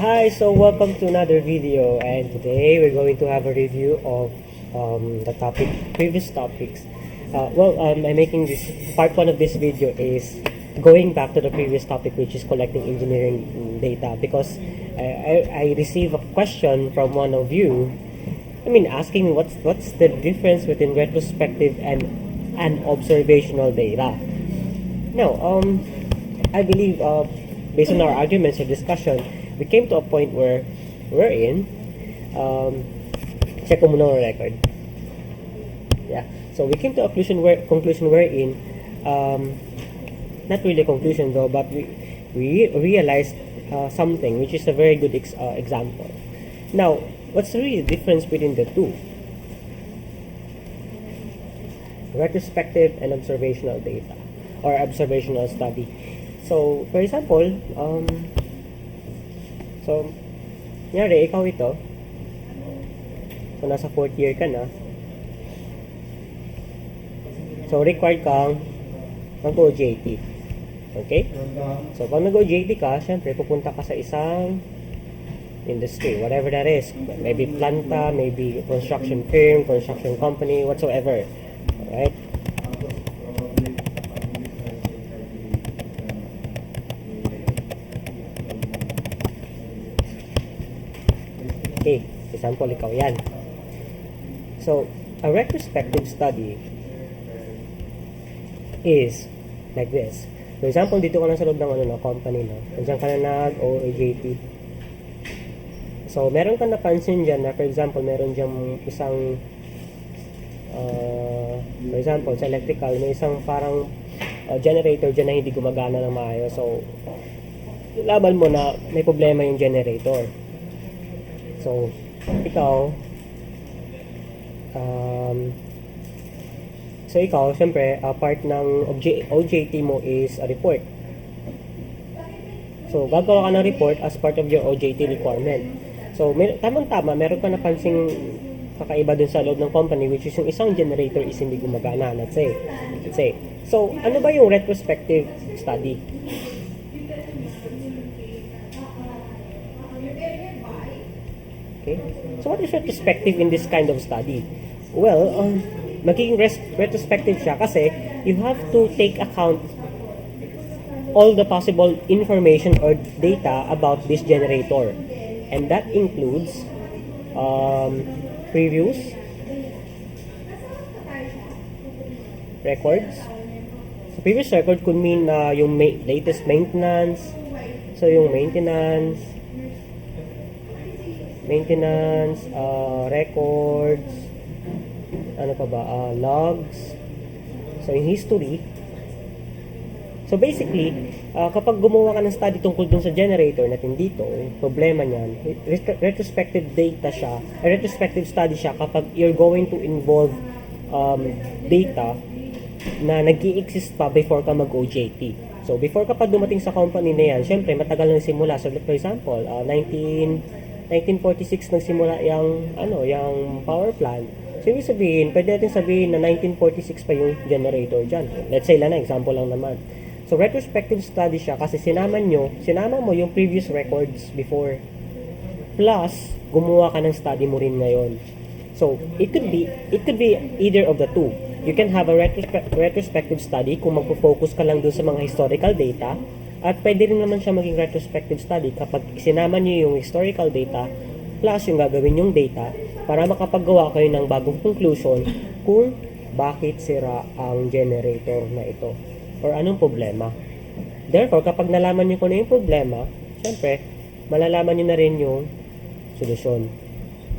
Hi, so welcome to another video, and today we're going to have a review of the previous topics. I'm making this part one of this video is going back to the previous topic, which is collecting engineering data, because I received a question from one of you. Asking me what's the difference between retrospective and observational data. Now, I believe based on our arguments or discussion, we came to a point where we're in. Check ko muna ang record. Yeah. So we came to a conclusion we're in. Not really a conclusion though, but we realized something which is a very good example. Now, what's really the difference between the two? Retrospective and observational data or observational study. So, for example, nyari, ikaw ito. So, nasa 4th year ka na. So, required kang mag-OJT. Okay? So, pag nag-OJT ka, syempre, pupunta ka sa isang industry, whatever that is. Maybe planta, maybe construction firm, construction company, whatsoever. Alright? Okay, example, ikaw yan. So, a retrospective study is like this. For example, dito ka na sa loob ng company, no? Nandiyan ka na nag-OJT. So, meron ka napansin dyan na, for example, meron dyan isang for example, sa electrical, may isang parang generator dyan na hindi gumagana ng maayos. So, laban mo na may problema yung generator. So, ikaw, syempre, part ng OJT mo is a report. So, gagawa ka ng report as part of your OJT requirement. So, tamang-tama, meron ka napansing kakaiba dun sa loob ng company, which is yung isang generator is hindi gumagana, let's say. So, ano ba yung retrospective study? Okay? So, what is retrospective in this kind of study? Well, magiging retrospective siya kasi you have to take account all the possible information or data about this generator. And that includes previous records. So, previous record could mean yung latest maintenance. So, yung maintenance, records, ano pa ba, logs, so yung history. So basically, kapag gumawa ka ng study tungkol dun sa generator natin dito, problema niyan, retrospective data siya, retrospective study siya kapag you're going to involve data na nag-i-exist pa before ka mag-OJT. So before ka pa dumating sa company na yan, syempre matagal na simula. So for example, 1946 nagsimula yung power plant. So, ibig sabihin, pwede natin sabihin na 1946 pa yung generator dyan. Let's say lang na, example lang naman. So, retrospective study siya kasi sinama mo yung previous records before. Plus, gumawa ka ng study mo rin ngayon. So, it could be either of the two. You can have a retrospective study kung magpo-focus ka lang dun sa mga historical data. At pwede rin naman siya maging retrospective study kapag sinama niyo yung historical data plus yung gagawin yung data para makapagawa kayo ng bagong conclusion kung bakit sira ang generator na ito or anong problema. Therefore, kapag nalaman niyo kung ano yung problema, syempre, malalaman niyo na rin yung solusyon.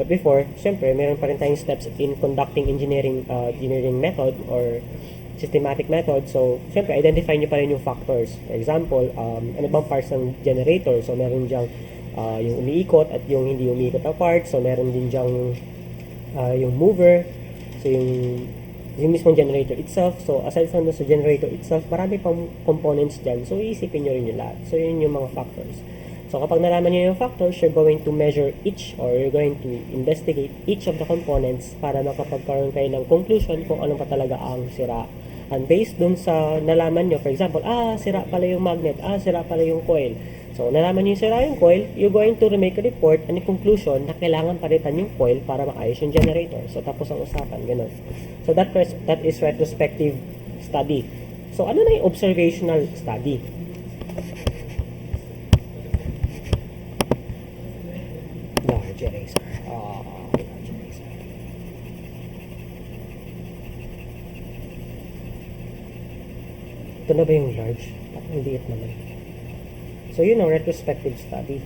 But before, syempre, meron pa rin tayong steps in conducting engineering method or systematic method. So, syempre, identify nyo pa rin yung factors. For example, ano bang parts ng generator? So, meron diyang yung umiikot at yung hindi umiikot na parts. So, meron din diyang yung mover. So, yung mismong generator itself. So, aside from the generator itself, marami pang components dyan. So, iisipin nyo rin yung lahat. So, yun yung mga factors. So, kapag nalaman nyo yung factors, you're going to measure each or you're going to investigate each of the components para makapagkaroon kayo ng conclusion kung ano pa talaga ang sira. And based dun sa nalaman nyo, for example, sira pala yung magnet, sira pala yung coil. So, So, nalaman nyo yung sira yung coil, you're going to make a report and in conclusion na kailangan palitan yung coil para maayos yung generator. So, tapos ang usapan, ganun. So, that is retrospective study. So, ano na yung observational study? Large eraser. Large eraser. Ito na ba yung large? Ang liit naman. So, yun ang retrospective study.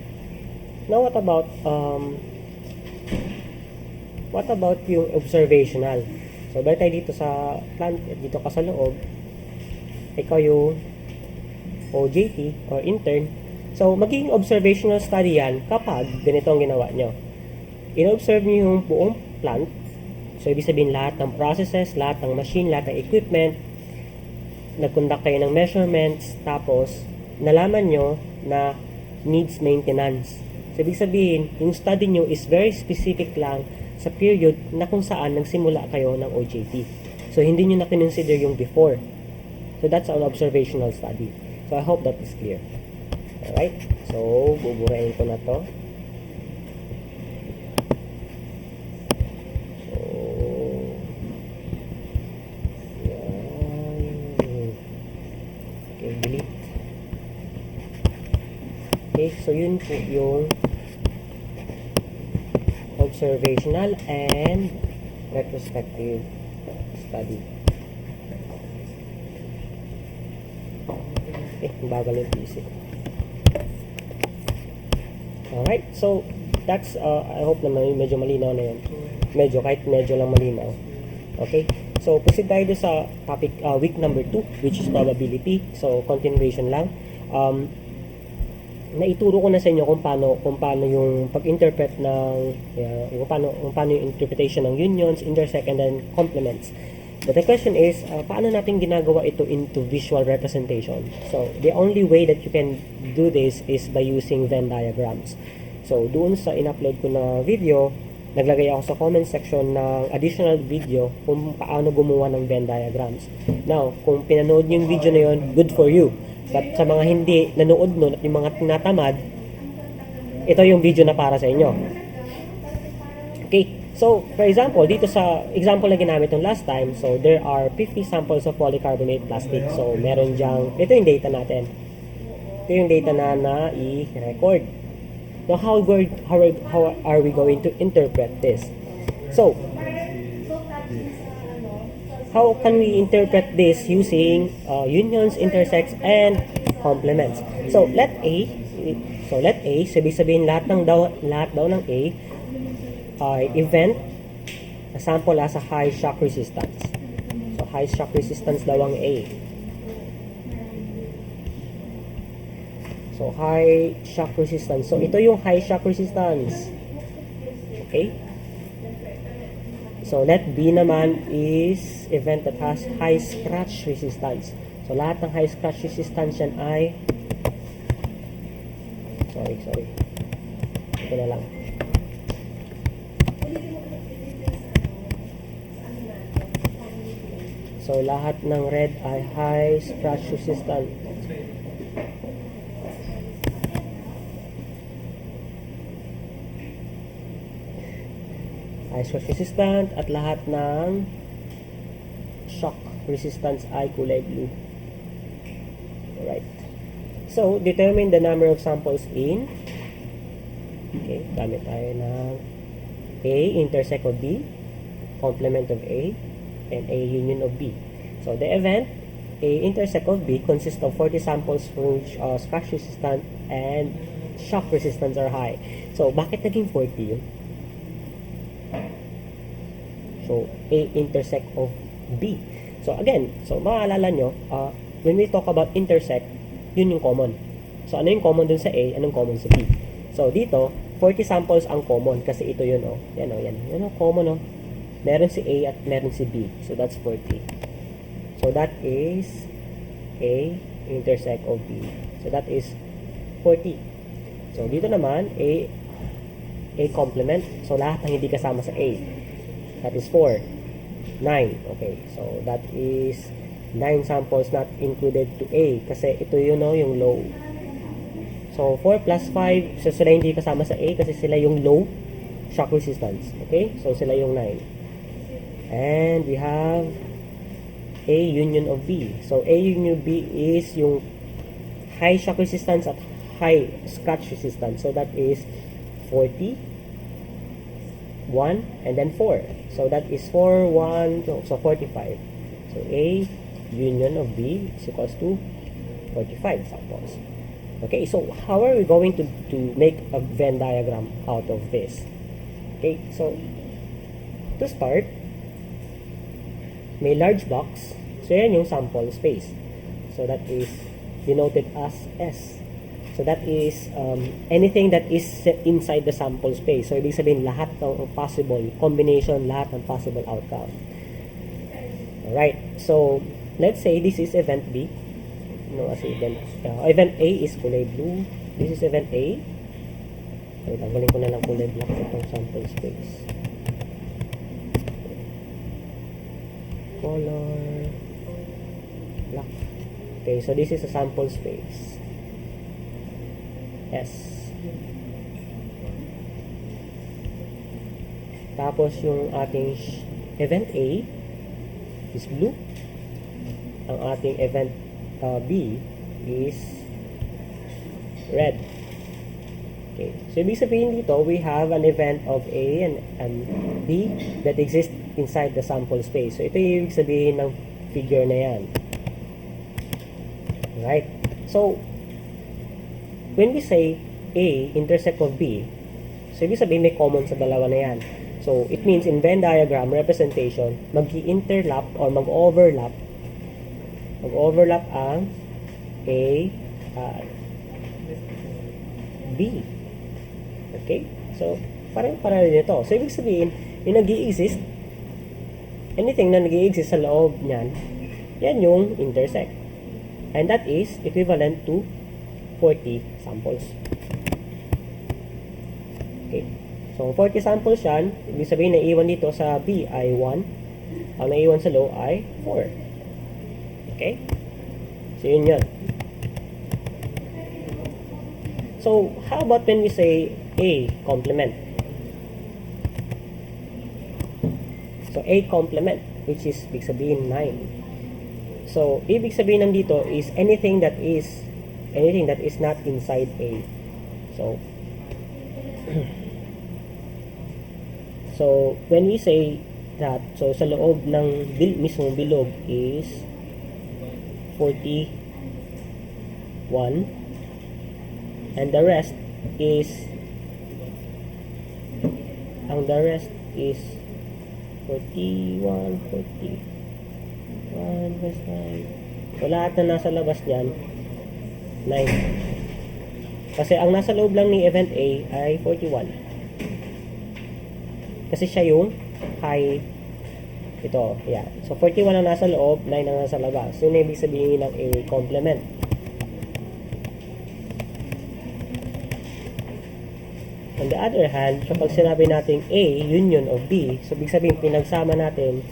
Now, what about yung observational? So, balik tayo dito sa plant, dito ka sa loob. Ikaw yung OJT or intern. So, magiging observational study yan kapag ganito ang ginawa nyo. In-observe nyo yung buong plant. So, ibig sabihin lahat ng processes, lahat ng machine, lahat ng equipment. Nag-conduct kayo ng measurements. Tapos, nalaman nyo na needs maintenance. So, ibig sabihin, yung study nyo is very specific lang sa period na kung saan nagsimula kayo ng OJT. So, hindi nyo na kinonsider yung before. So, that's an observational study. So, I hope that is clear. Alright? So, buburahin ko na to. So, yan. Okay, delete. Okay, so yun po yung observational and retrospective study. Okay, bagal yung PC. Alright, so that's, I hope na medyo malinaw na yun. Kahit medyo lang malinaw. Okay, so proceed tayo sa topic, week number 2, which is probability. So, continuation lang. Naituro ko na sa inyo kung paano yung pag-interpret ng kung paano yung interpretation ng unions, intersect, and then complements. But the question is, paano natin ginagawa ito into visual representation? So, the only way that you can do this is by using Venn diagrams. So, doon sa in-upload ko na video, naglagay ako sa comment section ng additional video kung paano gumawa ng Venn diagrams. Now, kung pinanood niyo yung video na yun, good for you. But sa mga hindi nanood nun at yung mga tinatamad, ito yung video na para sa inyo. Okay, so for example, dito sa example na ginamit yung last time, so there are 50 samples of polycarbonate plastic. So meron dyang, ito yung data natin. Ito yung data na i-record. Now how are we going to interpret this? So, how can we interpret this using unions, intersects, and complements? So let A, so ibig sabihin lahat daw ng A ay event na sample as a high shock resistance. So high shock resistance daw ang A. So high shock resistance. So ito yung high shock resistance. Okay? So, let B naman is event that has high scratch resistance. So, lahat ng high scratch resistance yan ay sorry. Ito na lang. So, lahat ng red ay high scratch resistance. High shock resistant at lahat ng shock resistance ay kulay blue. Alright. So, determine the number of samples in. Okay, gamit tayo ng A intersect of B, complement of A, and A union of B. So, the event A intersect of B consists of 40 samples for which scratch resistance and shock resistance are high. So, bakit naging 40 yun? So, A intersect of B. So, again, maaalala nyo, when we talk about intersect, yun yung common. So, ano yung common dun sa A, anong common sa B? So, dito, 40 samples ang common kasi ito yun, Yan, yan. Yan ang common, Meron si A at meron si B. So, that's 40. So, that is A intersect of B. So, that is 40. So, dito naman, A complement. So, lahat ng hindi kasama sa A. That is 4. 9. Okay. So, that is 9 samples not included to A. Kasi ito yun, yung low. So, 4 plus 5, so sila hindi kasama sa A kasi sila yung low shock resistance. Okay? So, sila yung 9. And we have A union of B. So, A union of B is yung high shock resistance at high scratch resistance. So, that is 40, 1, and then 4. So, that is 4, 1, 2, so 45. So, A union of B is equals to 45 samples. Okay, so how are we going to make a Venn diagram out of this? Okay, so to start, may large box. So yan yung sample space. So that is denoted as S. So that is anything that is inside the sample space. So ibig sabihin lahat ng possible combination, lahat ng possible outcome. Alright, so let's say this is event B. No, as event A is kulay blue. This is event A. Okay, tanggalin ko na lang kulay black itong sample space. Color black. Okay, so this is a sample space. S. Tapos yung ating event A is blue. Ang ating event B is red. Okay. So, ibig sabihin dito, we have an event of A and B that exists inside the sample space. So, ito yung ibig sabihin ng figure na yan. Right? So, when we say A intersect of B, so, ibig sabihin may common sa dalawa na yan. So, it means in Venn diagram representation, mag-i-interlap or mag-overlap ang A at B. Okay? So, parang rin ito. So, ibig sabihin, yung nag-i-exist, anything na nag-i-exist sa loob niyan, yan yung intersect. And that is equivalent to 40 samples. Okay. So, 40 samples yan, ibig sabihin na iwan dito sa B ay 1. Ang naiwan sa low ay 4. Okay? So, yun yun. So, how about when we say A complement? So, A complement, which is, ibig sabihin, 9. So, ibig sabihin nandito is anything that is not inside A. So, so, when we say that, so, sa loob ng mismong bilog is 41 and the rest is 41 plus 9. So lahat na nasa labas niyan 9 kasi ang nasa loob lang ni event A ay 41 kasi siya yung high. Ito, yeah. So, 41 ang nasa loob, 9 ang nasa labas. So, yun ibig sabihin ng A complement. On the other hand, kapag sinabi natin A union of B, so ibig sabihin pinagsama natin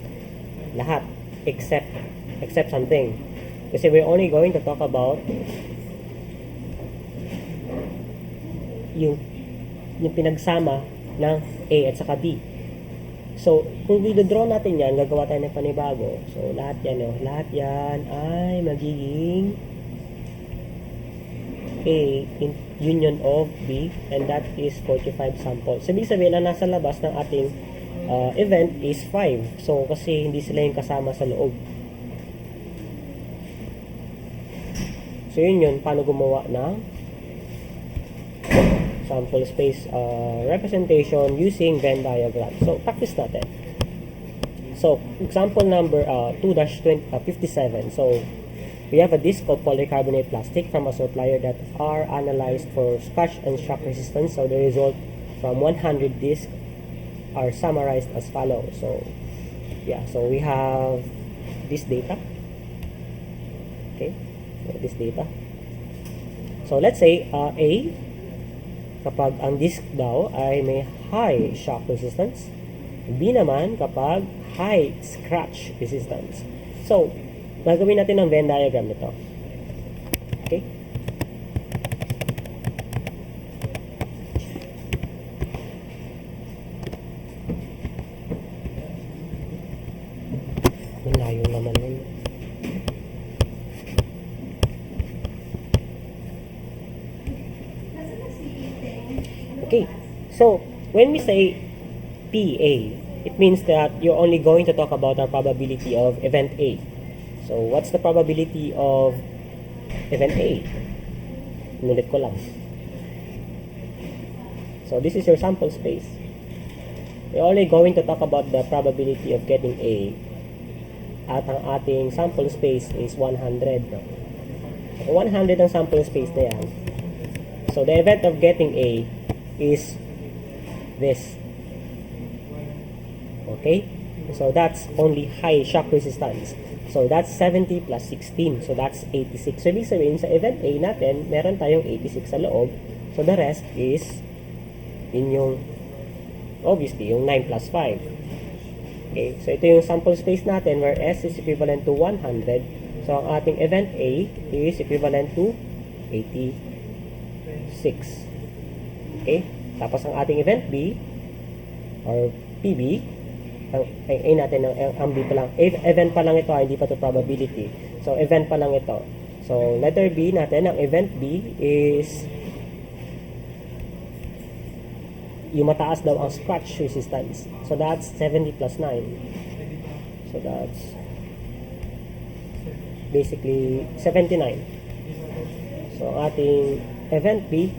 lahat except something. Kasi we're only going to talk about yung pinagsama ng A at saka B. So, kung i-draw natin yan, gagawa tayo ng panibago. So, lahat yan ay magiging A union of B and that is 45 samples. So, ibig sabihin na nasa labas ng ating event is 5. So, kasi hindi sila yung kasama sa loob. So, yun, paano gumawa ng sample space representation using Venn diagram. So, practice natin. So, example number 2-57. So, we have a disc of polycarbonate plastic from a supplier that are analyzed for scratch and shock resistance. So, the result from 100 discs are summarized as follows. So, yeah. So, we have this data. Okay. This data. So, let's say A, kapag ang disc daw ay may high shock resistance. B naman kapag high scratch resistance. So, gagawin natin ang Venn diagram nito. Okay? yung laman nun. Okay, so when we say PA, it means that you're only going to talk about our probability of event A. So what's the probability of event A? Nulit ko lang. So this is your sample space. We're only going to talk about the probability of getting A. At ang ating sample space is 100. No? So 100 ang sample space na yan. So the event of getting A is this. Okay? So that's only high shock resistance. So that's 70 plus 16. So that's 86. So ibig sabihin sa event A natin, meron tayong 86 sa loob. So the rest is in yung, obviously, yung 9 plus 5. Okay? So ito yung sample space natin where S is equivalent to 100. So ang ating event A is equivalent to 86. Okay? Tapos ang ating event B or PB, ang A natin, ang B pa lang. Event pa lang ito, hindi pa to probability. So, event pa lang ito. So, letter B natin, ang event B is yung mataas daw ang scratch resistance. So, that's 70 plus 9. So, that's basically 79. So, ating event B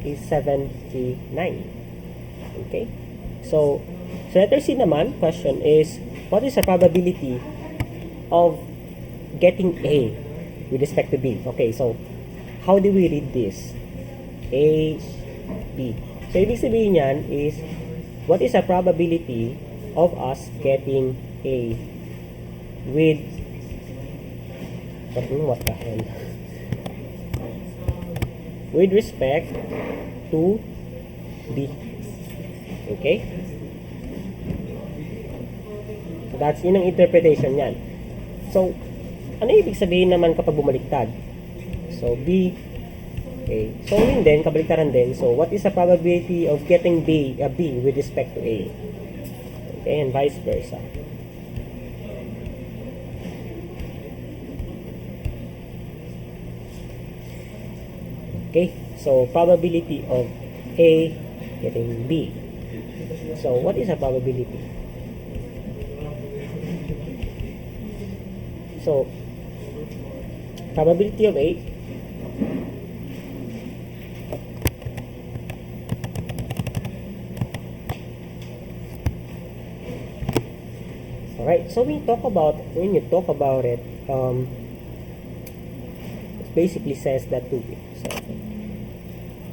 is 79. Okay? So letter C naman, question is, what is the probability of getting A with respect to B? Okay, so how do we read this? A, B. So ibig sabihin yan is, what is the probability of us getting A with, what the hell? With respect to B. Okay? So that's yun ang interpretation yan. So, ano ibig sabihin naman kapag bumaliktad? So, B. Okay. So, yun din, kabaliktaran din. So, what is the probability of getting B with respect to A? Okay, and vice versa. Okay, so probability of A getting B. So what is a probability? So probability of A alright, so when you talk about it, it basically says that to be. So,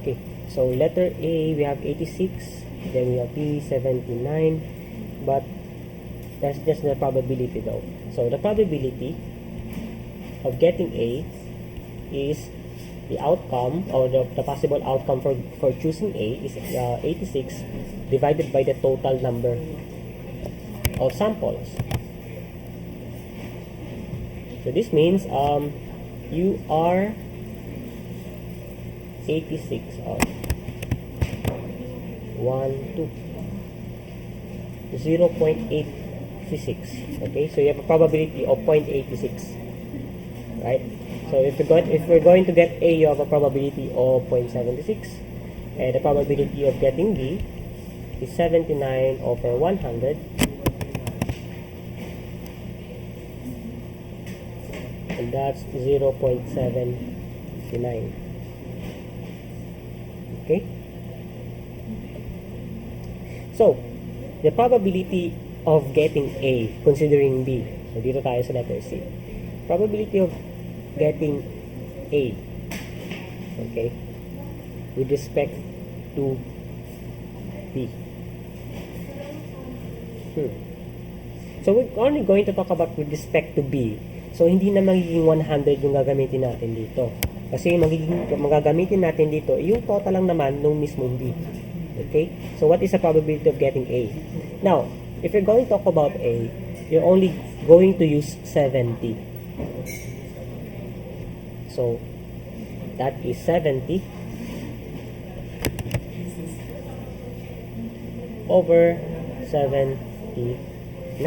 okay, so letter A, we have 86, then we have B, 79, but that's just the probability though. So the probability of getting A is the outcome, or the possible outcome for choosing A is 86 divided by the total number of samples. So this means you are 86 of 0.86. Okay, so you have a probability of 0.86, right? So if we're going to get A, you have a probability of 0.76, and the probability of getting B is 79 over 100, and that's 0.79. Okay, so the probability of getting A considering B, so dito tayo sa letter C, probability of getting A, okay, with respect to B. So we're only going to talk about with respect to B. So hindi na magiging 100 yung gagamitin natin dito. Kasi magagamitin natin dito, yung total lang naman nung mismong B. Okay? So what is the probability of getting A? Now, if you're going to talk about A, you're only going to use 70. So that is 70 over 79.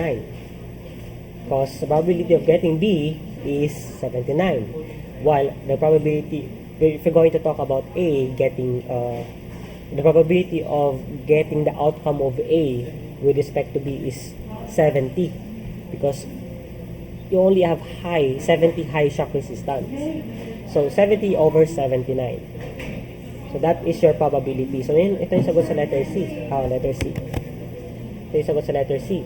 Because the probability of getting B is 79. While the probability, if you're going to talk about A getting, the probability of getting the outcome of A with respect to B is 70. Because you only have 70 high shock resistance. So, 70 over 79. So, that is your probability. So, ito yung sagot sa letter C. Letter C. Ito yung sagot sa letter C.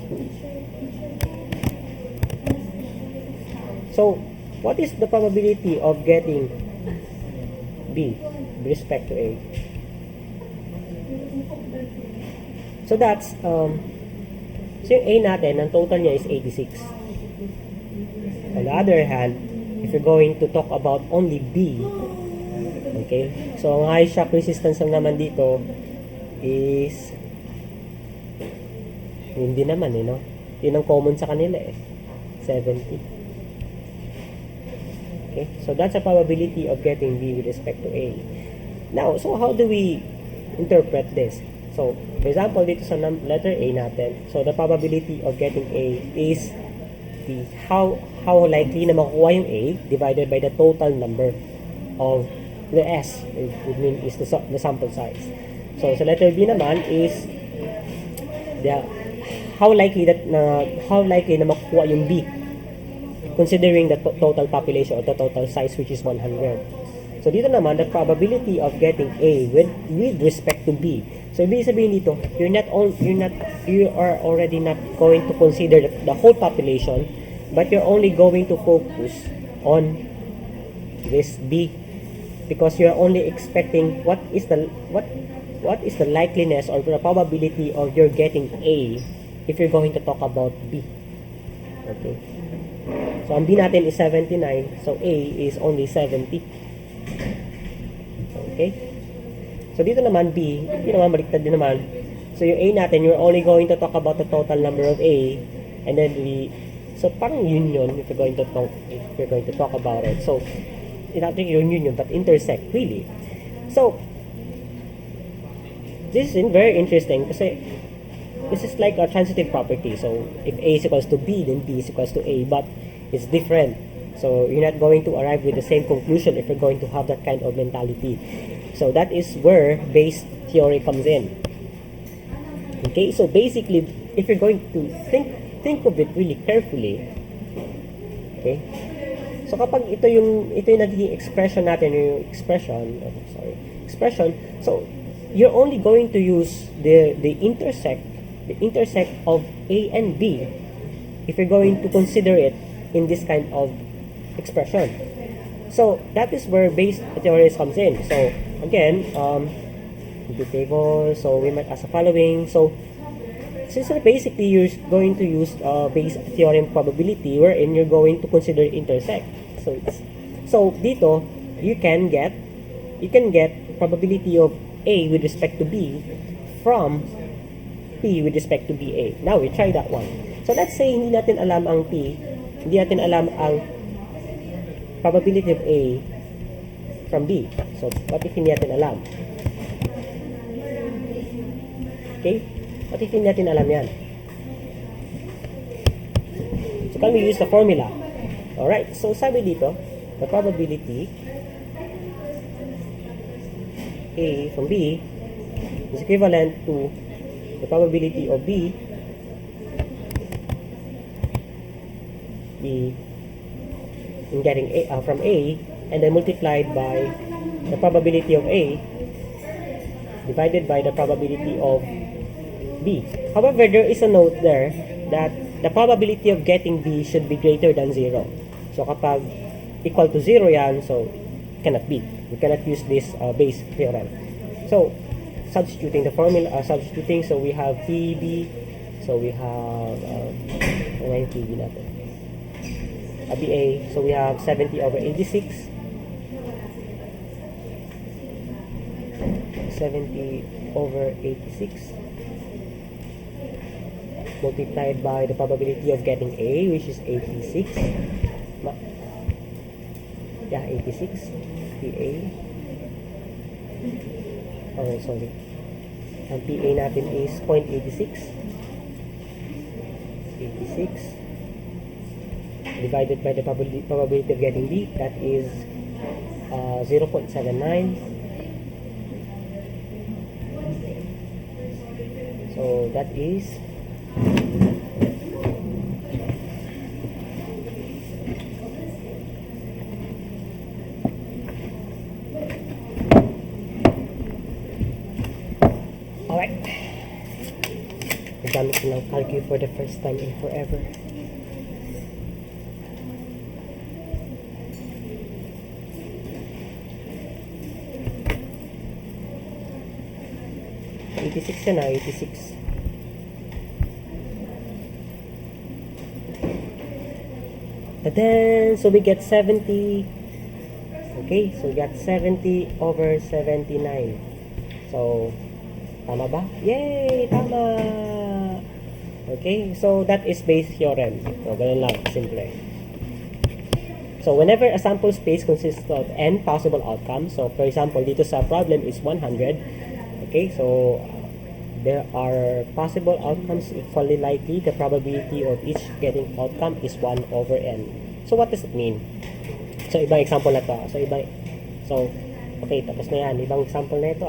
So, what is the probability of getting B with respect to A? So, that's, so yung A natin, ang total niya is 86. On the other hand, if you're going to talk about only B, okay, so ang high shock resistance lang naman dito is hindi naman no? Yun ang common sa kanila 70. Okay, so that's a probability of getting B with respect to A. Now, so how do we interpret this? So, for example, dito sa letter A natin, so the probability of getting A is the how likely na makukuha yung A divided by the total number of the S. It mean is the sample size. So, sa letter B naman is the how likely na makukuha yung B considering the total population or the total size, which is 100. So, dito naman, the probability of getting A with respect to B. So, ibig sabihin dito, you are already not going to consider the whole population, but you're only going to focus on this B because you're only expecting what is the likeliness or the probability of your getting A if you're going to talk about B. Okay. So, ang B natin is 79. So, A is only 70. Okay? So, dito naman B, hindi naman baliktad din naman. So, yung A natin, you're only going to talk about the total number of A. And then, so, parang union if you're going to talk about it. So, not yung union, but intersect, really. So, this is very interesting kasi this is like a transitive property. So, if A is equals to B, then B is equals to A. But, it's different. So, you're not going to arrive with the same conclusion if you're going to have that kind of mentality. So, that is where Bayes' theory comes in. Okay? So, basically, if you're going to think of it really carefully, okay? So, kapag ito yung nagiging expression natin, expression, so, you're only going to use the intersect of A and B if you're going to consider it in this kind of expression. So, that is where Bayes' theory comes in. So, again, the table, so we might ask the following. So, since basically you're going to use Bayes' theorem probability wherein you're going to consider intersect. So dito, you can get probability of A with respect to B from P with respect to BA. Now, we try that one. So, let's say hindi natin alam ang P, hindi natin alam ang probability of A from B. So, what if hindi natin alam? Okay? What if hindi natin alam yan? So, can we use the formula? Alright, so sabi dito, the probability A from B is equivalent to the probability of B in getting A from A, and then multiplied by the probability of A divided by the probability of B. However, there is a note there that the probability of getting B should be greater than 0. So, kapag equal to 0 yan, so, cannot be. We cannot use this Bayes' theorem. So, substituting the formula, so we have PB, so we have, ano yung PB natin? BA, so we have 70 over 86. 70 over 86 multiplied by the probability of getting A, which is 86. Yeah, 86. PA. Oh, sorry. Ang PA natin is 0.86. 86 divided by the probability of getting B, that is 0.79. So that is alright. Nagamit ko ng calculator for the first time in forever. Yan na, 86. And then, so we get 70. Okay, so we got 70 over 79. So, tama ba? Yay! Tama! Okay, so that is Bayes' theorem. So, ganun lang, simple. So, whenever a sample space consists of n possible outcomes, so for example, dito sa problem is 100. Okay, so there are possible outcomes equally likely. The probability of each getting outcome is 1 over n. So, what does it mean? So, ibang example na to. Okay, tapos na yan. Ibang example na ito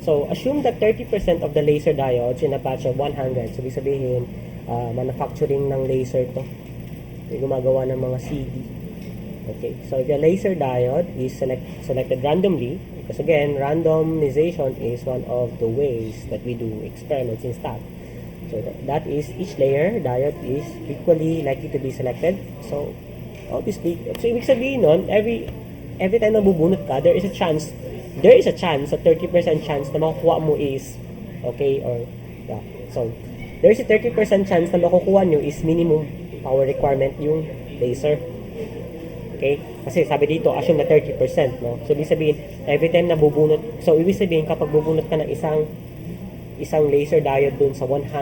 So, assume that 30% of the laser diodes in a batch of 100. So, ibig sabihin, manufacturing ng laser to. Gumagawa ng mga CD. Okay, so the laser diode is selected randomly, because again, randomization is one of the ways that we do experiments in stat. So that is, each layer diode is equally likely to be selected. So obviously, so ibig sabihin nun, every time na bubunot ka, there is a chance, a 30% chance na makukuha mo is, okay, or, yeah, so there is a 30% chance na makukuha nyo is minimum power requirement yung laser. Okay? Kasi sabi dito, assume na 30%, no? So, ibig sabihin, every time na bubunot, so, ibig sabihin, kapag bubunot ka ng isang laser diode dun sa 100,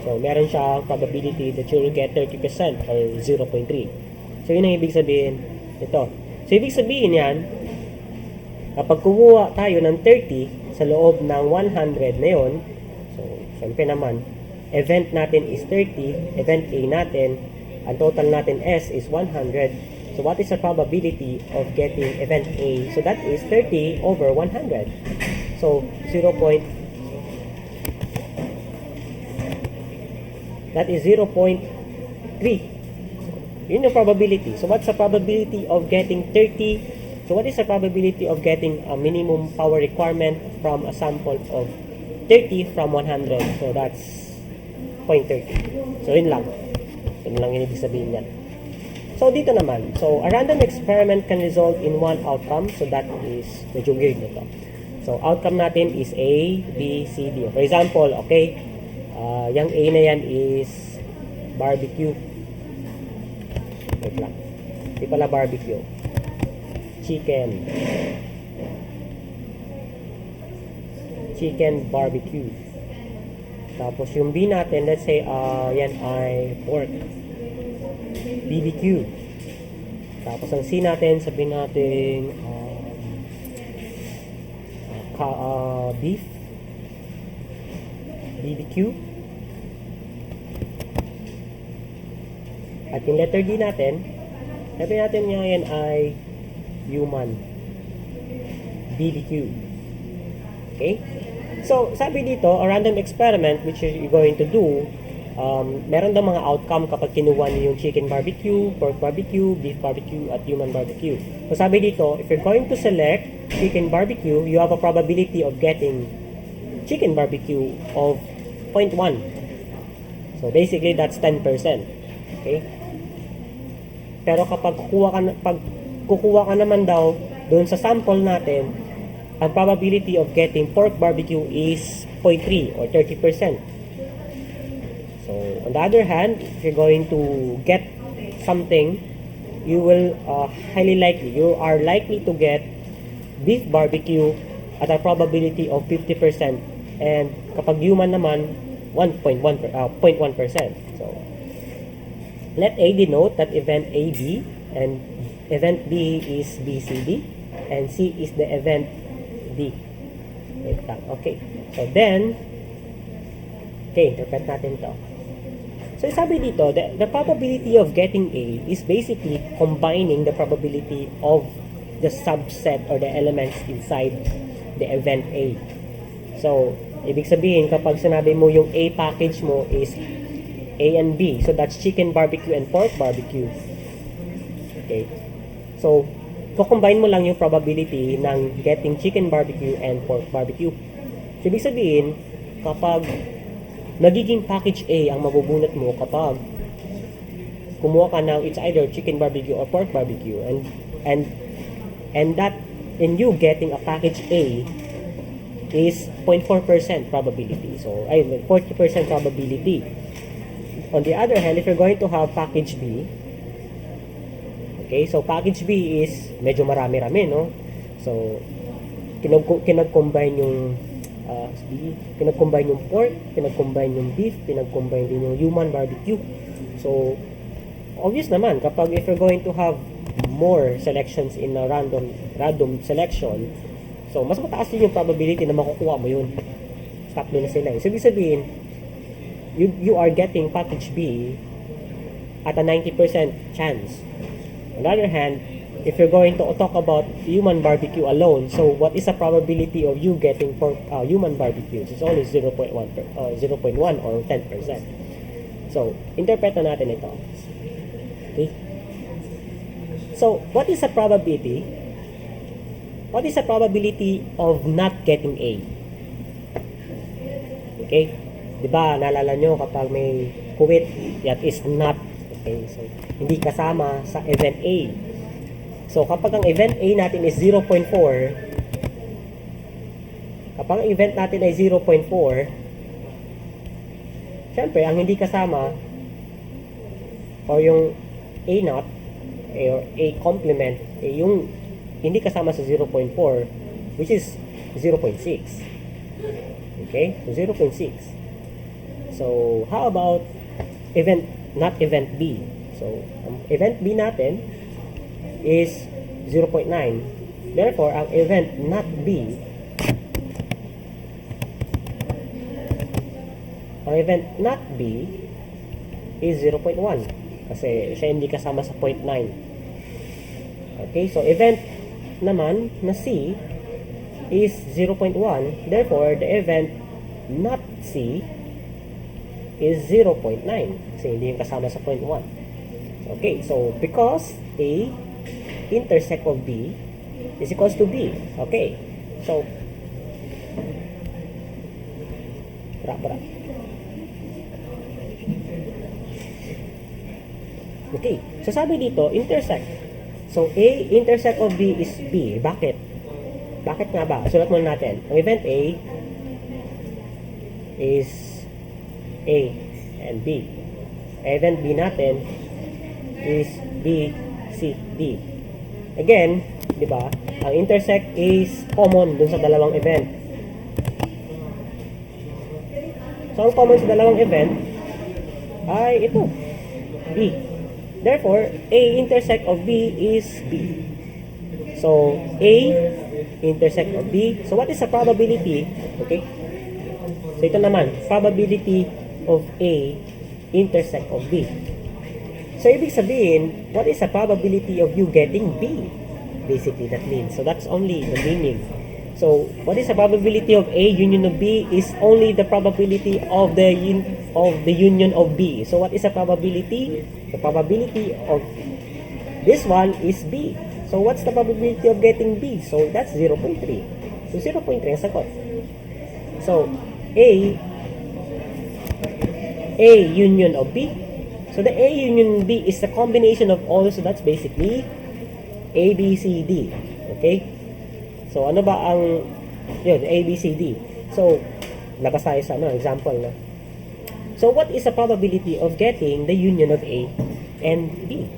so, meron siya probability that you will get 30% or 0.3. So, yun ang ibig sabihin ito. So, ibig sabihin yan, kapag kumuha tayo ng 30 sa loob ng 100 na yun, so, syempre naman, event natin is 30, event A natin, ang total natin S is 100. So, what is the probability of getting event A? So, that is 30 over 100. So, that is 0.3. Yun yung probability. So, what's the probability of getting 30? So, what is the probability of getting a minimum power requirement from a sample of 30 from 100? So, that's 0.30. So, yun lang. Yun lang yung ibig sabihin yan. So, dito naman. So, a random experiment can result in one outcome. So, that is medyo weird nito. So, outcome natin is A, B, C, D. For example, okay, yung A na yan is barbecue. Wait lang. Hindi pala barbecue. Chicken. Chicken barbecue. Tapos yung B natin, let's say, yan ay pork. BBQ. Tapos ang C natin, sabihin natin, beef. BBQ. At yung letter D natin, sabihin natin yan ay human. BBQ. Okay? So, sabi dito, a random experiment which you're going to do, meron daw mga outcome kapag kinuha niyo yung chicken barbecue, pork barbecue, beef barbecue, at human barbecue. So, sabi dito, if you're going to select chicken barbecue, you have a probability of getting chicken barbecue of 0.1. So, basically, that's 10%. Okay? Pero kapag kukuha ka naman daw doon sa sample natin, ang probability of getting pork barbecue is 0.3 or 30%. So, on the other hand, if you're going to get something, you will you are likely to get beef barbecue at a probability of 50%. And kapag human naman, 0.1%. So, let A denote that event AB and event B is BCD and C is the event D. Wait lang. Okay. So then, okay, interpret natin to. So sabi dito, the probability of getting A is basically combining the probability of the subset or the elements inside the event A. So, ibig sabihin, kapag sinabi mo yung A package mo is A and B, so that's chicken barbecue and pork barbecue. Okay? So, combine mo lang yung probability ng getting chicken barbecue and pork barbecue. So, ibig sabihin, kapag nagiging package A ang mabubunot mo kapag kumuha ka ng it's either chicken barbecue or pork barbecue and that in you getting a package A is 0.4% probability. So, 40% probability. On the other hand, if you're going to have package B, okay, so package B is medyo marami-rami, no? So, kinag-combine yung pinag-combine yung pork, pinag-combine yung beef, pinag-combine din yung human barbecue. So, obvious naman, kapag if you're going to have more selections in a random selection, so, mas mataas din yung probability na makukuha mo yun. Stop din na sila. So, ibig sabihin, you are getting package B at a 90% chance. On the other hand, if you're going to talk about human barbecue alone, so what is the probability of you getting human barbecue? It's only 0.1 or 10%. So, interpret na natin ito. Okay? So, what is the probability? What is the probability of not getting A? Okay? Diba, naalala nyo kapag may quit, that is not. Okay, so, hindi kasama sa event A. So, kapag ang event A natin is 0.4, kapag ang event natin ay 0.4, syempre, ang hindi kasama, or yung A naught, or A complement, yung hindi kasama sa 0.4, which is 0.6. Okay? So, 0.6. So, how about not event B? So, event B natin is 0.9. Therefore, ang event not B, is 0.1 kasi siya hindi kasama sa 0.9. Okay, so event naman na C is 0.1. Therefore, the event not C is 0.9 kasi hindi yung kasama sa 0.1. Okay, so because A intersect of B is equals to B. Okay. So, okay. So, sabi dito, intersect. So, A intersect of B is B. Bakit? Bakit nga ba? Sulat muna natin. Ang event A is A and B. Event B natin is B, C, D. Again, di ba, ang intersect is common dun sa dalawang event. So, ang common sa dalawang event ay ito, B. Therefore, A intersect of B is B. So, A intersect of B. So, what is the probability? Okay? So, ito naman, probability of A intersect of B. So, ibig sabihin, what is the probability of you getting B? Basically, that means. So, that's only the meaning. So, what is the probability of A union of B is only the probability of the union of B. So, what is the probability? The probability of this one is B. So, what's the probability of getting B? So, that's 0.3. So, 0.3 ang sagot. So, A union of B. So, the A union B is the combination of all. So, that's basically A, B, C, D. Okay? So, ano ba ang yun, A, B, C, D. So, labas tayo sa example na. So, what is the probability of getting the union of A and B?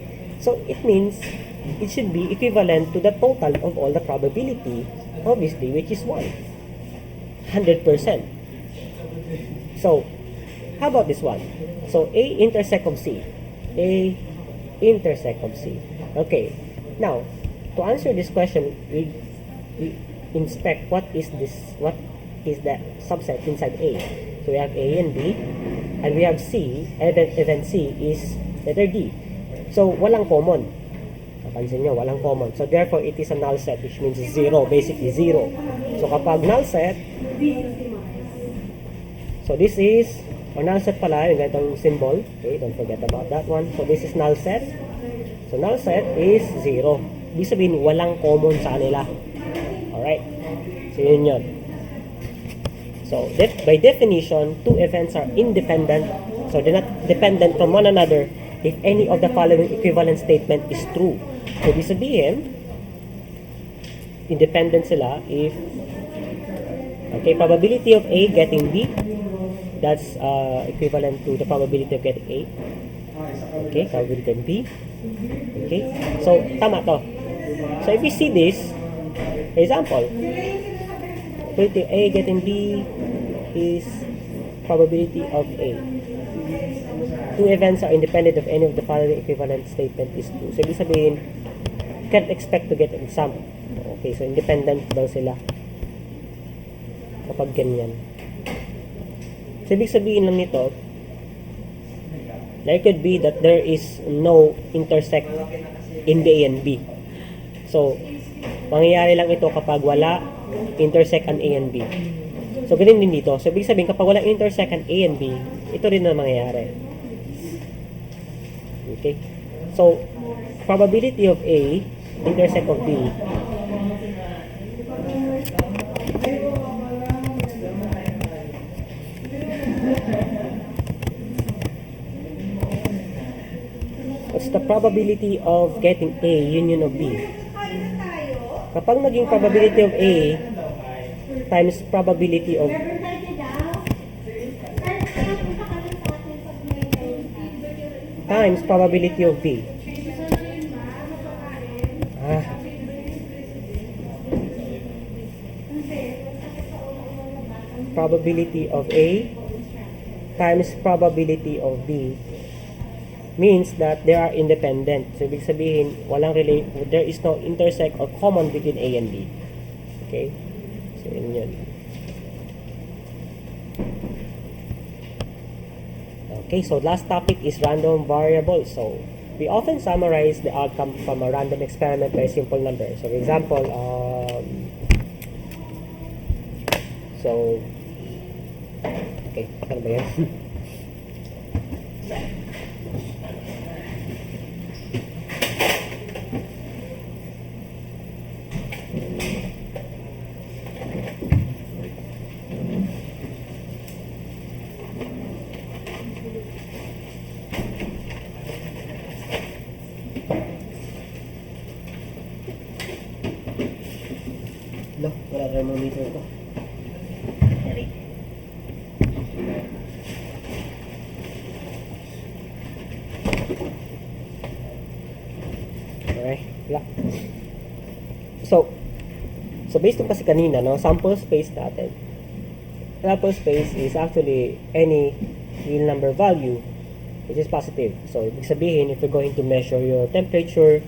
So, it means it should be equivalent to the total of all the probability, obviously, which is 1. 100%. So, how about this one? So, A intersect of C. A intersect of C. Okay. Now, to answer this question, we inspect what is that subset inside A. So, we have A and B. And we have C, event C is letter D. So, walang common. Napansin nyo, walang common. So, therefore, it is a null set, which means 0, basically 0. So, kapag null set, so this is, or null set pala, yung ganitong symbol. Okay, don't forget about that one. So, this is null set. So, null set is 0. Ibig sabihin, walang common sa kanila. Alright. So, yun yun. So, by definition, two events are independent. So, they're not dependent from one another if any of the following equivalent statement is true. So, ibig sabihin, independent sila if, okay, probability of A getting B, that's equivalent to the probability of getting A. Okay, probability of B. Okay, so, tama to. So, if we see this, for example, probability A getting B is probability of A. Two events are independent of any of the following equivalent statement is true. So, ibig sabihin, can't expect to get some. Okay, so independent daw sila kapag ganyan. So, ibig sabihin lang nito, there could be that there is no intersect in the A and B. So, mangyayari lang ito kapag wala intersect ang A and B. So, ganun din dito. So, ibig sabihin, kapag wala intersect ang A and B, ito rin na mangyayari. Okay? So, probability of A intersect of B what's the probability of getting A union of B? Kapag naging probability of A times probability of B. Probability of A times probability of B means that they are independent. So, ibig sabihin, there is no intersect or common between A and B. Okay? So, yun. Okay, so last topic is random variables. So, we often summarize the outcome from a random experiment by a simple number. So, for example, okay, ano ba yan? Wala thermometer ito. Okay, wala. So based on kasi kanina, no, sample space natin. Sample space is actually any real number value which is positive. So, ibig sabihin, if you're going to measure your temperature,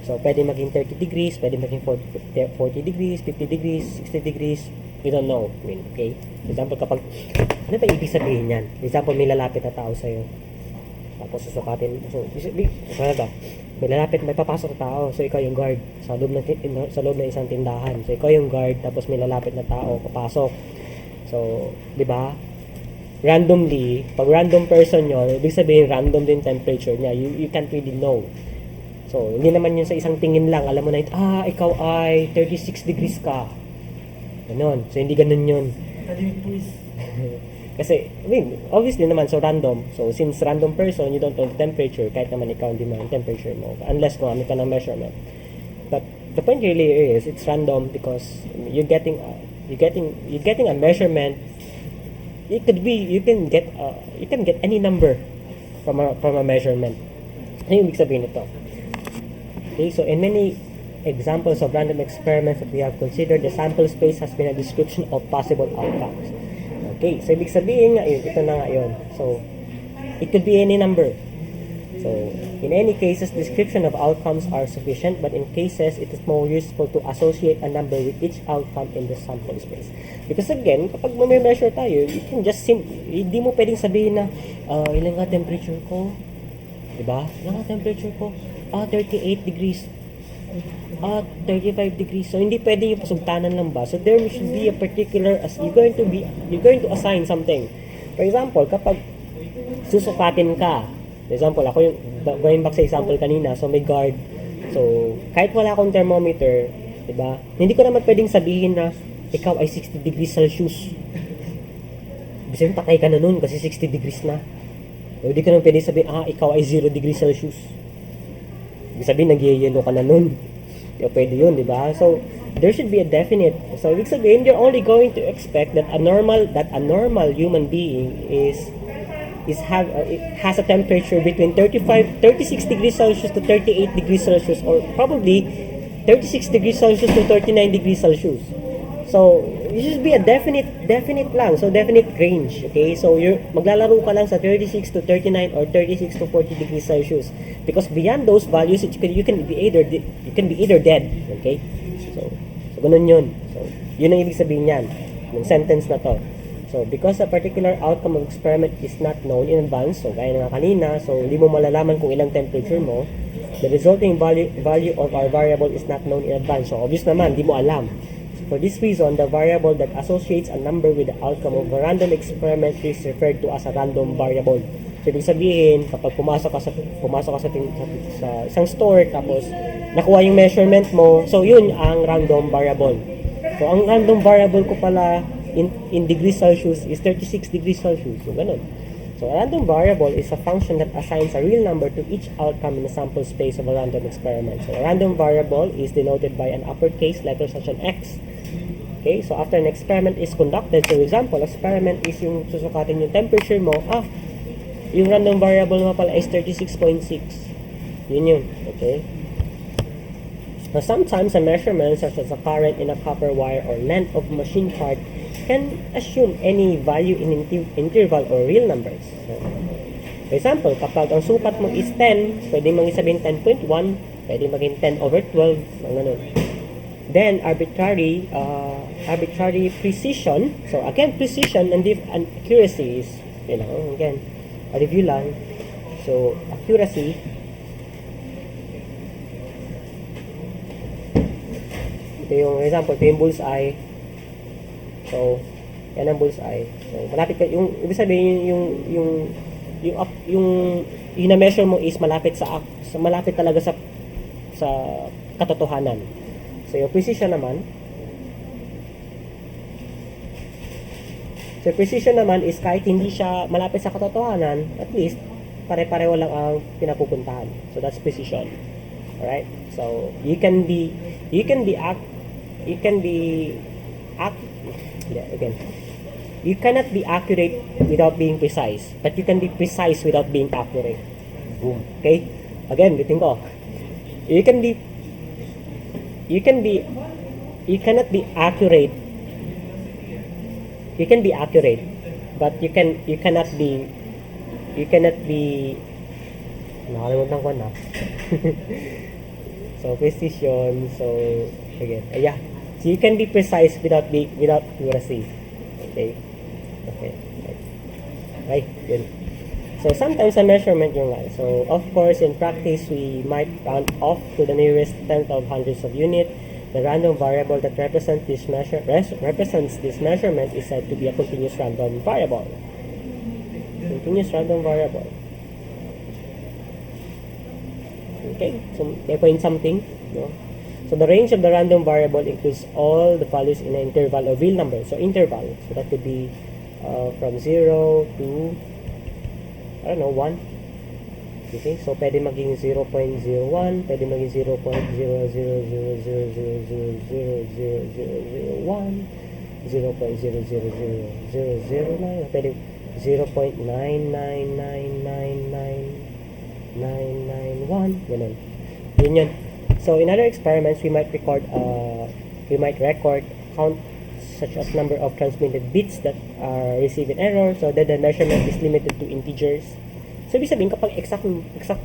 so, pwede maging 30 degrees, pwede maging 40 degrees, 50 degrees, 60 degrees, we don't know. I mean, okay? For example, kapag, ano ba ibig sabihin yan? For example, may lalapit na tao sa'yo. Tapos, susukatin, ano ba? May papasok na tao, so ikaw yung guard sa loob ng isang tindahan. So, ikaw yung guard, tapos may lalapit na tao, papasok. So, di ba? Randomly, pag random person yun, ibig sabihin, random din temperature niya. You can't really know. So, hindi naman yun sa isang tingin lang. Alam mo na, ikaw ay 36 degrees ka. Ganon. So, hindi ganon yun. Kasi, I mean, obviously naman, so random. So, since random person, you don't know the temperature, kahit naman ikaw hindi mo ang temperature mo. Unless kung ano ka ng measurement. But, the point really is, it's random because you're getting a measurement. It could be, you can get any number from a measurement. Ano yung ibig sabihin ito? Okay, so in many examples of random experiments that we have considered, the sample space has been a description of possible outcomes. Okay, so ibig sabihin nga yun, ito na nga yun. So, it could be any number. So, So, in any cases, description of outcomes are sufficient, but in cases, it is more useful to associate a number with each outcome in the sample space. Because again, kapag may-measure tayo, you can just hindi mo pwedeng sabihin na, ilan nga temperature ko? Diba? Ilan nga temperature ko? 38 degrees. 35 degrees. So, hindi pwede yung pasugtanan lang ba? So, there should be a particular, you're going to assign something. For example, kapag susukatin ka, for example, ako yung, going back sa example kanina, so may guard. So, kahit wala akong thermometer, diba? Hindi ko naman pwedeng sabihin na, ikaw ay 60 degrees Celsius. Ibig sabihin, patay ka na nun kasi 60 degrees na. O, hindi ko naman pwedeng sabihin, ikaw ay 0 degrees Celsius. Ibig sabihin, nag-yellow ka na nun. Kaya pwede yun, di ba? So, there should be a definite. So, ibig sabihin, you're only going to expect that a normal human being has a temperature between 36 degrees Celsius to 38 degrees Celsius, or probably 36 degrees Celsius to 39 degrees Celsius. So, it should be a definite lang. So, definite range. Okay? So, maglalaro ka lang sa 36 to 39 or 36 to 40 degrees Celsius. Because beyond those values, you can be either dead. Okay? So ganun yun. So, yun ang ibig sabihin yan. Yung sentence na to. So, because a particular outcome of experiment is not known in advance, so gaya nga kanina, so hindi mo malalaman kung ilang temperature mo, the resulting value of our variable is not known in advance. So, obvious naman, hindi mo alam. For this reason, the variable that associates a number with the outcome of a random experiment is referred to as a random variable. So, ibig sabihin, kapag pumasok ka sa isang store, tapos nakuha yung measurement mo, so yun ang random variable. So, ang random variable ko pala in degrees Celsius is 36 degrees Celsius. So, ganun. So, a random variable is a function that assigns a real number to each outcome in the sample space of a random experiment. So, a random variable is denoted by an uppercase letter such as X. Okay, so after an experiment is conducted, for example, experiment is yung susukatin yung temperature mo, yung random variable mo pala is 36.6. Yun. Okay? Now, sometimes a measurement such as a current in a copper wire or length of machine part can assume any value in interval or real numbers. So, for example, kapag ang sukat mo is 10, pwedeng maging 10.1, pwedeng maging 10 over 12, ganun. Then, arbitrary precision. So, again, precision and accuracy is, again, a review lang. So, accuracy. Ito yung example, ito yung bullseye. So, yan ang bullseye. So, malapit ka, ibig sabihin, yung na-measure mo is malapit talaga sa katotohanan. So, yung precision naman, is kahit hindi siya malapit sa katotohanan, at least, pare-pareho lang ang pinapupuntahan. So, that's precision. Alright? So, you can be you cannot be accurate without being precise, but you can be precise without being accurate. Boom. Okay? Again, bitin ko. You cannot be accurate. You can be accurate, but you cannot be nakalimutan ko na. So, precision. So, again, so you can be precise without accuracy. Okay. Right. Yun. So, sometimes a measurement yung lang. So, of course, in practice, we might round off to the nearest tenth of hundreds of unit. The random variable that represents this measurement is said to be a continuous random variable. Continuous random variable. Okay, so may point something. No? So the range of the random variable includes all the values in an interval of real numbers. So interval, so that could be from 0 to 1. Okay, so pwede maging 0.01, pwede maging 0.000000001, 0.0000009, pwede 0.999999991, ganun. Yun. So in other experiments, we might record count such as number of transmitted bits that are received in error, so that the measurement is limited to integers. So So, ibig sabihin, kapag exact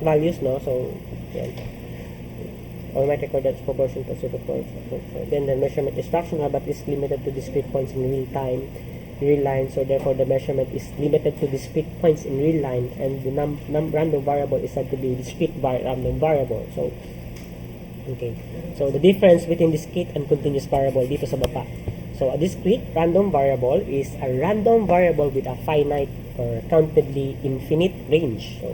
values, no? So, yan. Or might record that's proportion to 0.4. Then the measurement is fractional but is limited to discrete points in real line. So, therefore, the measurement is limited to discrete points in real line and the random variable is said to be discrete random variable. So, okay. So, the difference between discrete and continuous variable dito sa baba. So, a discrete random variable is a random variable with a finite or countably infinite range. So,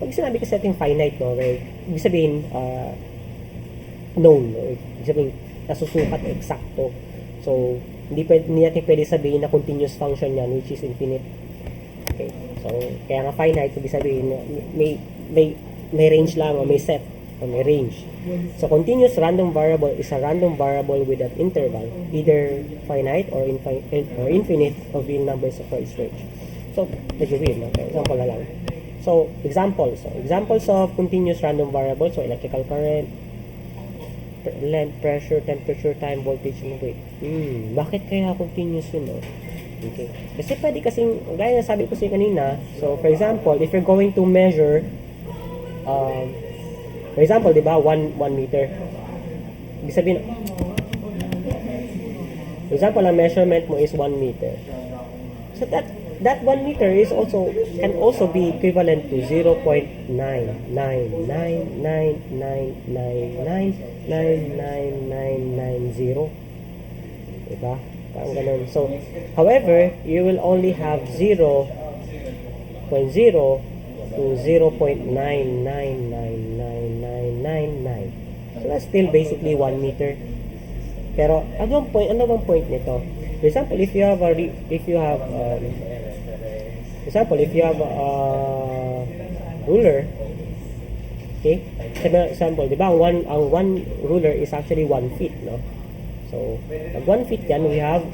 pag sinabi kasi natin finite, no, ibig sabihin, known, no? Ibig sabihin, nasusukat, eksakto. So, hindi natin pwede sabihin na continuous function yan, which is infinite. Okay. So, kaya nga finite, ibig sabihin, may range lang, o may set, o may range. So, continuous random variable is a random variable with an interval, either finite or infinite of real numbers of its range. So, medyo weird, no? Okay, example na lang. So, examples of continuous random variables, so electrical current, length, pressure, temperature, time, voltage, and weight. Bakit kaya continuous yun, no? Okay. Kasi pwede kasing, gaya na sabi ko sa kanina, so for example, if you're going to measure, for example, di ba, 1 meter. Ibig sabihin, for example, ang measurement mo is 1 meter. So that 1 meter can also be equivalent to 0.9999999999990. Diba? Parang ganun. So, however, you will only have 0.0 to 0.9999999. So, that's still basically 1 meter. Pero, ano bang point nito? For example, if you have a ruler, okay? Example, di ba, ang one ruler is actually 1 feet, no? So, pag 1 feet yan, we have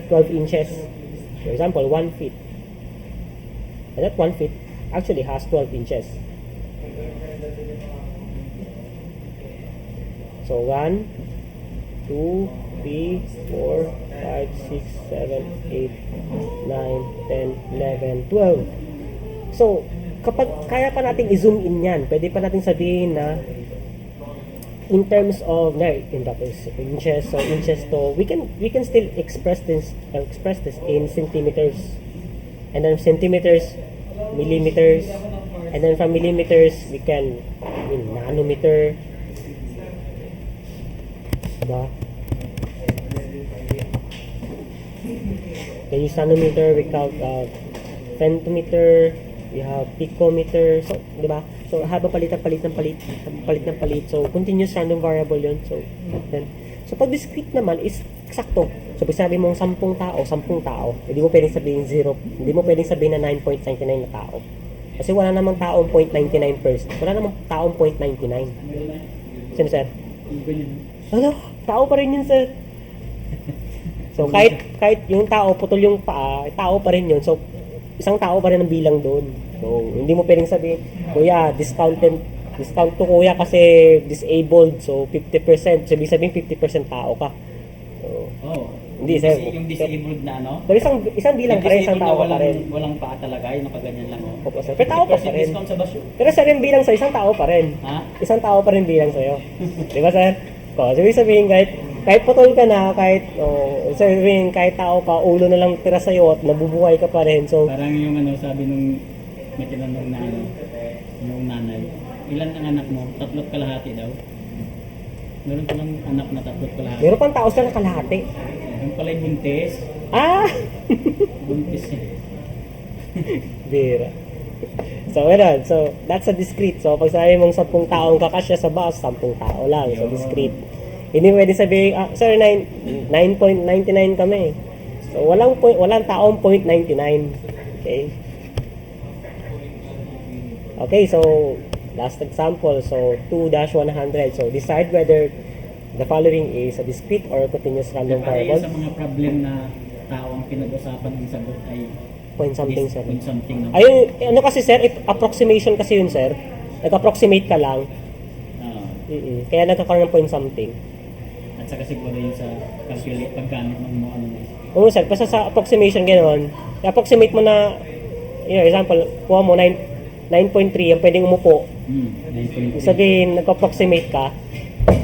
12 inches. For example, 1 feet. And that 1 feet actually has 12 inches. So, 1, 2, 3, 4, 5, 6, 7, 8, 9, 10, 11, 12. So, kapag kaya pa natin i-zoom in yan, pwede pa natin sabihin na in terms of inches, so inches to, we can still express this in centimeters, and then centimeters, millimeters, and then from millimeters we can in nanometer, diba? Then use nanometer, we count femtometer, we have picometer, so, di ba? So, habang palit. So, continuous random variable yun. So, then, so pag discrete naman is sakto. So, pag sabi mong 10 tao, hindi mo pwedeng sabihin 0, hindi mo pwedeng sabihin na 9.99 na tao. Kasi wala namang taong 0.99%. Wala namang taong 0.99. Sino, sir? Ano? Tao pa rin yun, sir. So, kahit yung tao, putol yung paa, tao pa rin yun. So, isang tao pa rin ang bilang doon. So, hindi mo pwedeng sabihin, kuya, discount to kuya kasi disabled. So, 50%. So, ibig sabihin 50% tao ka. So, hindi, sir. Yung disabled na, no? So, isang bilang pa rin, isang tao pa rin. Walang paa talaga, yung nakaganyan lang, oh. Opo, sir. Pero tao pa rin. discount sa basyo. Pero sir, yung bilang sa isang tao pa rin. Ha? Isang tao pa rin bilang sa'yo. Di ba, sir? So, ibig sabihin, kahit putol ka na, sabihin, kahit tao ka, ulo na lang tira sa'yo at nabubuhay ka pa rin. So, Parang yung sabi nung may tinanong na yung nanay, ilan ang anak mo? 3 kalahati daw. Meron ka lang anak na 3 kalahati. meron pang tao sa nakalahati. Yung pala yung buntis. Ah! Buntis eh. Bira. So, meron. So, that's a discrete. So, pag sabi mong 10 taong kakasya sa bus, 10 tao lang. So, discrete. Hindi pwede sabihin, sir, 9.99 kami. So, walang taong 0.99. Okay? Okay, so, last example. So, 2-100. So, decide whether the following is a discrete or continuous random variable. Sa mga problem na tao ang pinag-usapan ng sagot ay Point something, sir. point something na. Ayun, ano kasi, sir, approximation kasi yun, sir. Nag-approximate ka lang. Kaya nagkakaroon ng point something. At saka siguro yung sa calculate paggamit ng mo ano mo. Oo sir, basta sa approximation gano'n, i-approximate mo na, example, kuha mo 9.3, yung pwedeng umupo. 9.3. Sabihin, nag-approximate ka,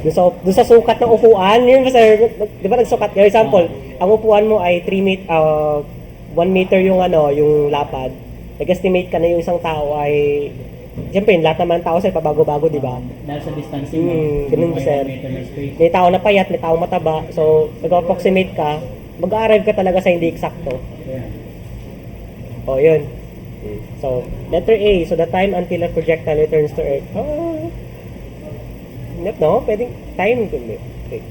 dun sa sukat ng upuan, yun ba sir, di ba nagsukat ka? Example, ang upuan mo ay 1 meter yung yung lapad. Nag-estimate ka na yung isang tao ay, siyempre, lahat naman ng tao sir, pabago-bago, di ba? Dahil sa distancing mo, Ganun ba sir? May tao na payat, may tao mataba, so nag-approximate ka, mag-arrive ka talaga sa hindi eksakto. O, yun. So, letter A. So, the time until a projectile returns to Earth. No? Pwedeng, time could be. Okay.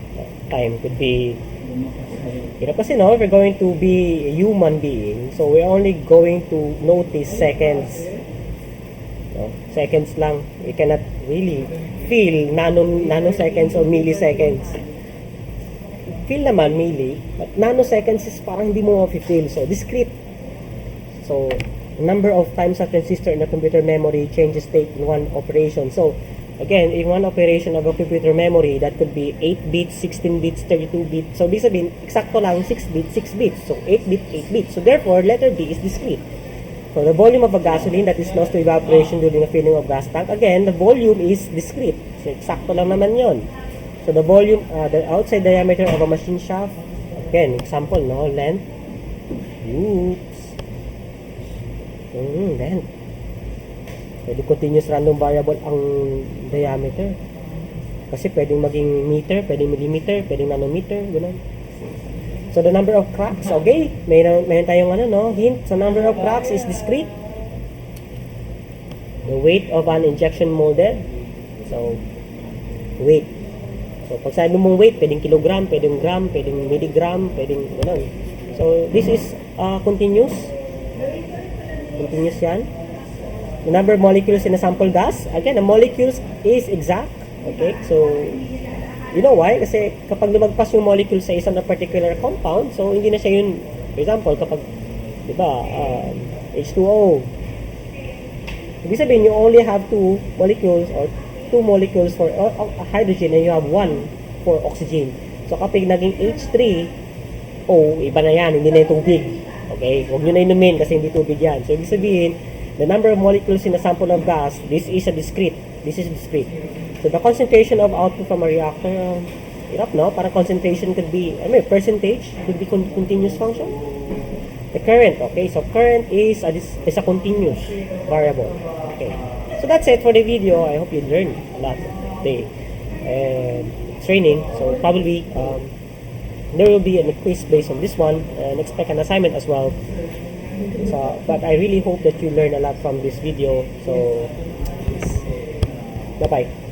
Time could be. Hirap kasi no, if we're going to be a human being, so we're only going to notice seconds. No? Seconds lang. We cannot really feel nanoseconds or milliseconds. Feel naman milli, but nanoseconds is parang hindi mo ma-feel. So, discrete. So, number of times a transistor in the computer memory changes state in one operation. So, again, in one operation of a computer memory, that could be 8 bits, 16 bits, 32 bits. So, ibig sabihin, eksakto lang 6 bits, 6 bits. So, 8 bits, 8 bits. So, therefore, letter B is discrete. So, the volume of a gasoline that is lost to evaporation during a filling of gas tank, again, the volume is discrete. So, eksakto lang naman yon. So, the volume, the outside diameter of a machine shaft, again, example, no, length, oops, length. Pwede continuous random variable ang diameter. Kasi pwedeng maging meter, pwedeng millimeter, pwedeng nanometer, gano'n. So, the number of cracks, okay? Mayroon tayong hint. So, number of cracks is discrete. The weight of an injection molded. So, weight. So, pag sabi mong weight, pwedeng kilogram, pwedeng gram, pwedeng milligram, pwedeng gano'n. So, this is continuous. Continuous yan. The number of molecules in a sample gas. Again, the molecules is exact. Okay? So, you know why? Kasi kapag lumagpas yung molecule sa isang na particular compound, so hindi na siya yun. For example, kapag, di ba, H2O. Ibig sabihin, you only have 2 molecules or 2 molecules for hydrogen and you have 1 for oxygen. So, kapag naging H3O, iba na yan, hindi na yung tubig. Okay? Huwag nyo na inumin kasi hindi tubig yan. So, ibig sabihin, the number of molecules in a sample of gas, this is a discrete. This is discrete. So, the concentration of output from a reactor, hirap no? Para concentration could be, percentage, could be continuous function. The current, okay? So, current is a continuous variable. Okay. So, that's it for the video. I hope you learned a lot today. And training. So, probably, there will be a quiz based on this one and expect an assignment as well. So, but I really hope that you learn a lot from this video. So, bye-bye.